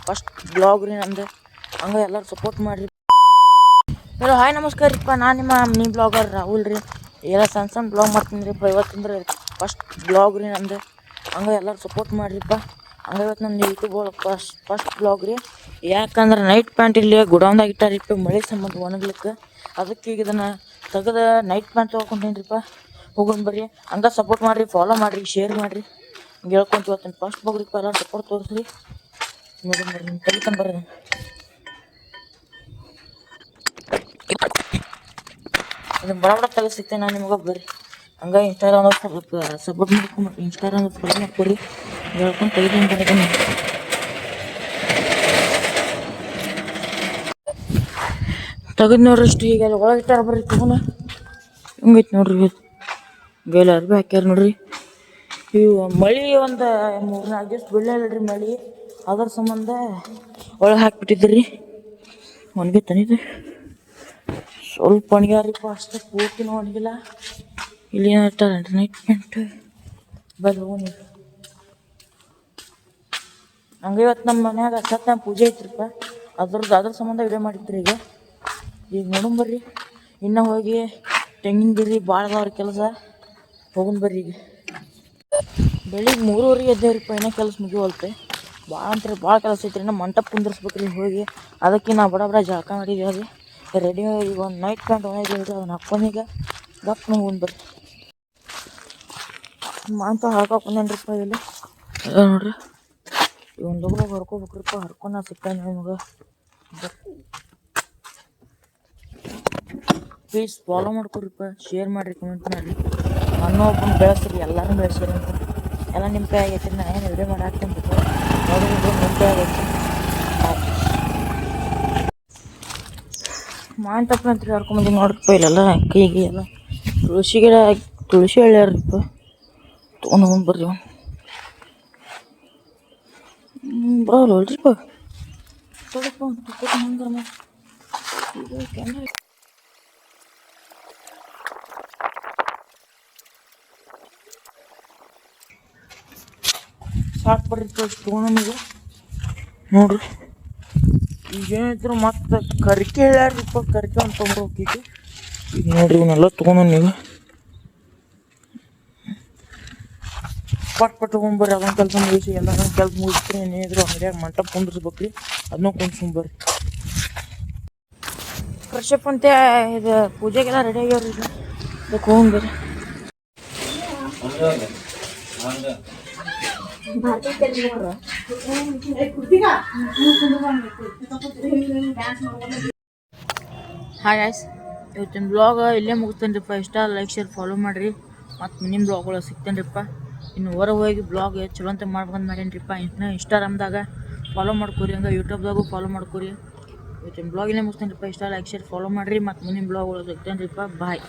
First blog ರೀ ನಮ್ದು. ಹಂಗೆ ಎಲ್ಲರೂ ಸಪೋರ್ಟ್ ಮಾಡಿರಿ. ಹಲೋ ಹಾಯ್ ನಮಸ್ಕಾರ ರೀಪ್ಪ, ನಾನು ನಿಮ್ಮ ಮಿನಿ ಬ್ಲಾಗರ್ ರಾಹುಲ್ ರೀ. ಎಲ್ಲ ಸಣ್ಣ ಬ್ಲಾಗ್ ಮಾಡ್ತೀನಿ ರೀಪ್ಪ. ಇವತ್ತಂದ್ರೆ ಫಸ್ಟ್ ಬ್ಲಾಗ್ ರೀ ನಮ್ದು. ಹಂಗೆ ಎಲ್ಲರೂ ಸಪೋರ್ಟ್ ಮಾಡಿರಿಪ್ಪ. ಹಂಗೆ ಇವತ್ತು ನನ್ನ ಯೂಟ್ಯೂಬ್ ಒಳಗೆ ಫಸ್ಟ್ ಬ್ಲಾಗ್ ರೀ. ಯಾಕಂದ್ರೆ ನೈಟ್ ಪ್ಯಾಂಟ್ ಇಲ್ಲಿ ಗುಡೌನ್ದಾಗ ಇಟ್ಟಾರಿಪ್ಪ, ಮಳೆ ಸಂಬಂಧ ಒಣಗ್ಲಿಕ್ಕೆ. ಅದಕ್ಕೆ ಈಗ ಇದನ್ನು ತೆಗೆದು ನೈಟ್ ಪ್ಯಾಂಟ್ ತೊಗೊಳ್ಕೊಂತೀನಿ ರೀಪ್ಪ. ಹೋಗೋಣ ಬರ್ರಿ. ಹಂಗೆ ಸಪೋರ್ಟ್ ಮಾಡಿರಿ, ಫಾಲೋ ಮಾಡಿರಿ, ಶೇರ್ ಮಾಡಿರಿ. ಹಿಂಗೆ ಹೇಳ್ಕೊಂತ ಇವತ್ತಿನ ಫಸ್ಟ್ ಬ್ಲಾಗ್ ರೀಪ್ಪ. ಎಲ್ಲ ಸಪೋರ್ಟ್ ತೋರಿಸ್ರಿ. ನೋಡಿ ಬರ್ರಿ, ನಿಮ್ಮ ತೆಗಿತಂಬರ್ರಿ. ಇದನ್ನು ಬಡ ತೆಗೆದು ಸಿಗ್ತೇನೆ ನಾನು ನಿಮಗೆ. ಬರ್ರಿ ಹಂಗೆ ಇನ್ಸ್ಟಾಗ್ರಾಮ್ ಸಪೋರ್ಟ್ ಮಾಡ್ಕೊಂಡು ಇನ್ಸ್ಟಾಗ್ರಾಮ್ ಫಾಲೋ ಮಾಡ್ಕೊರಿ. ಹೇಳ್ಕೊಂಡು ತೆಗಿತೀನಿ ಬರ್ರಿ. ತೆಗೆದು ನೋಡ್ರಿ ಇಷ್ಟು ಹೀಗೆಲ್ಲ ಒಳಗೆ ಇಟ್ಟಾರ. ಬರ್ರಿ ತಗೋಣ. ಹಿಂಗೈತೆ ನೋಡ್ರಿ. ಬೇಲೆ ಅರ್ಬಿ ಹಾಕ್ಯಾರ ನೋಡ್ರಿ. ಇವು ಮಳೆ ಒಂದು 3-4 ದಿವಸ ಬೀಳಲಿಲ್ಲ ಮಳೆ. ಅದ್ರ ಸಂಬಂಧ ಒಳಗೆ ಹಾಕಿಬಿಟ್ಟಿದ್ರಿ. ಒಣಗಿ ತನಿದು ಸ್ವಲ್ಪ ಒಣಗ್ಯಾರಿಪ್ಪ, ಅಷ್ಟೇ ಪೂರ್ತಿನೂ ಒಣಗಿಲ್ಲ. ಇಲ್ಲಿ ಏನು ಇರ್ತಾರೇನ್ರಿ ನೈಟ್ ಪ್ಯಾಂಟ್. ಬರ್ರಿ ಹೋಗಿ. ಹಂಗೆ ಇವತ್ತು ನಮ್ಮ ಮನ್ಯಾಗ ಸತ್ಯನಾರಾಯಣ ಪೂಜೆ ಐತ್ರಿಪ್ಪ. ಅದ್ರ ಸಂಬಂಧ ವಿಡಿಯೋ ಮಾಡಿದ್ರಿ. ಈಗ ನೋಡೋಣ ಬರ್ರಿ. ಇನ್ನೂ ಹೋಗಿ ತೆಂಗಿನ ಗಿರಿ ಭಾಳ ಅದಾವ್ರಿ ಕೆಲಸ. ಹೋಗೋಣ ಬರ್ರಿ. ಈಗ ಬೆಳಿಗ್ಗೆ 3:30 ಎದ್ದೇವ್ರಿಪ್ಪ. ಇನ್ನೂ ಕೆಲಸ ಮುಗಿವಲ್ತೆ. ಭಾಳ ಕೆಲಸ ಐತ್ರಿ. ಇನ್ನೂ ಮಂಟಪ ಕುಂದಿರ್ಸ್ಬೇಕ್ರಿ ಹೋಗಿ. ಅದಕ್ಕೆ ನಾವು ಬಡ ಜಳಕ ಮಾಡಿದ್ದೀವಿ ರೀ. ರೆಡಿ ಈಗ ಒಂದು ನೈಟ್ ಪ್ಯಾಂಟ್ ಒಣಗಿದ್ರಿ. ಅದನ್ನ ಹಾಕ್ಕೊಂಡೀಗ ಗಪ್ನ ಹೋಗೋಣ ಬರ್ರಿ. ಅಂತ ಹಾಕೊಂಡೇನ್ರಿಪ್ಪ. ಇಲ್ಲಿ ನೋಡ್ರಿ, ಒಂದು ಲೋಗ್ರಾಗ ಹರ್ಕೋಬೇಕ್ರಿಪ್ಪ. ಹರ್ಕೊಂಡು ಸಿಗ್ತಾನೆ ನಿಮಗೆ. ಪ್ಲೀಸ್ ಫಾಲೋ ಮಾಡ್ಕೊಡ್ರಿಪ್ಪ, ಶೇರ್ ಮಾಡಿರಿ, ಕಮೆಂಟ್ ಮಾಡಿರಿ. ನಾನು ಒಬ್ಬನ ಬೆಳೆಸ್ರಿ, ಎಲ್ಲರೂ ಬೆಳೆಸಿರಿ ಅಂತ. ಎಲ್ಲ ನಿಮ್ಮ ಕೈ ಆಗೈತಿ. ನಾನು ಏನು ವಿಡಿಯೋ ಮಾಡಿ ಹಾಕ್ತೇನೆ ನೋಡಿ. ನಿಮ್ಮ ಕೈ ಆಗೈತಿ. ಮಾವಿನ ಅಂತ ಹರ್ಕೊಂಬಂದು ನೋಡ್ರಿಪ್ಪ. ಇಲ್ಲೆಲ್ಲ ಕೈಗೆ ಎಲ್ಲ ತುಳಸಿ ಗಿಡ, ತುಳಸಿ ಹೇಳ್ಯಾರಿಪ್ಪ. ತೊಗೊಂಡು ಹೋಗಿ ಬರ್ರಿ. ಬರಲ್ರಿಪ್ಪ. ತೊಗೊಳಪ್ಪ ಕ್ಯಾಮ್ರಾ. ಸಾಕು ಬರ್ರಿ ತೊಗೊಂಡಿಗೆ. ನೋಡ್ರಿ ಈಗೇನಿದ್ರು ಮತ್ತೆ ಕರಿಕೆ ಹೇಳ್ಯಾರಿಪ್ಪ. ಕರಿಕೆ ಅಂತ ತೊಗೊಂಡ್ರೋಕೀಗ. ಈಗ ನೋಡ್ರಿ ಇವನ್ನೆಲ್ಲ ತೊಗೊಂಡು ನೀವು ಪಟ್ ತೊಗೊಂಬರ್ರಿ. ಅದೊಂದು ಕೆಲಸ ಮುಗಿಸಿ ಎಲ್ಲ ಕೆಲಸ ಮುಗಿಸ್ರಿ. ಏನಿದ್ರು ಅಂಗಡಿಯಾಗ ಮಂಟಪ ಕುಂದಿರ್ಸ್ಬೇಕ್ರಿ. ಅದನ್ನೂ ಕುಂದ್ಸ್ಕೊಂಬರ್ರಿ. ಕೃಷಪ್ ಅಂತ ಇದು ಪೂಜೆಗೆಲ್ಲ ರೆಡಿ ಆಗ್ಯಾವ್ರಿ. ಈಗ ಅದಕ್ಕೆ ಹೋಗ್ಬರ್ರಿ. ಹಾಯ್ ಗಾಯ್ಸ್, ಇವತ್ತಿನ ಬ್ಲಾಗ್ ಇಲ್ಲೇ ಮುಗಿಸ್ತೇನ್ರಿಪ್ಪ. ಇಷ್ಟ ಲೈಕ್ ಶೇರ್ ಫಾಲೋ ಮಾಡಿರಿ. ಮತ್ತು ನಿಮ್ಮ ಬ್ಲಾಗ್ಗಳು ಸಿಗ್ತೇನ್ರಿಪ್ಪ. ಇನ್ನು ಹೊರಗೆ ಹೋಗಿ ಬ್ಲಾಗ್ ಚಲೋ ಅಂತ ಮಾಡ್ಬೇಕಂತ ಮಾಡೇನ್ರಿಪ್ಪ. ಇನ್ಸ್ಟಾಗ್ರಾಮ್ದಾಗ ಫಾಲೋ ಮಾಡ್ಕೊರಿ. ಹಂಗೆ ಯೂಟ್ಯೂಬ್ದಾಗೂ ಫಾಲೋ ಮಾಡ್ಕೊರಿ. ಇವತ್ತಿನ ಬ್ಲಾಗ್ ಇಲ್ಲೇ ಮುಗಿಸ್ತೇನ್ರಿಪ್ಪ. ಇಷ್ಟ ಲೈಕ್ ಶೇರ್ ಫಾಲೋ ಮಾಡಿರಿ. ಮತ್ತು ಮುಂದಿನ ಬ್ಲಾಗ್ಗಳು ಸಿಗ್ತೇನ್ರಿಪ್ಪ. ಬಾಯ್.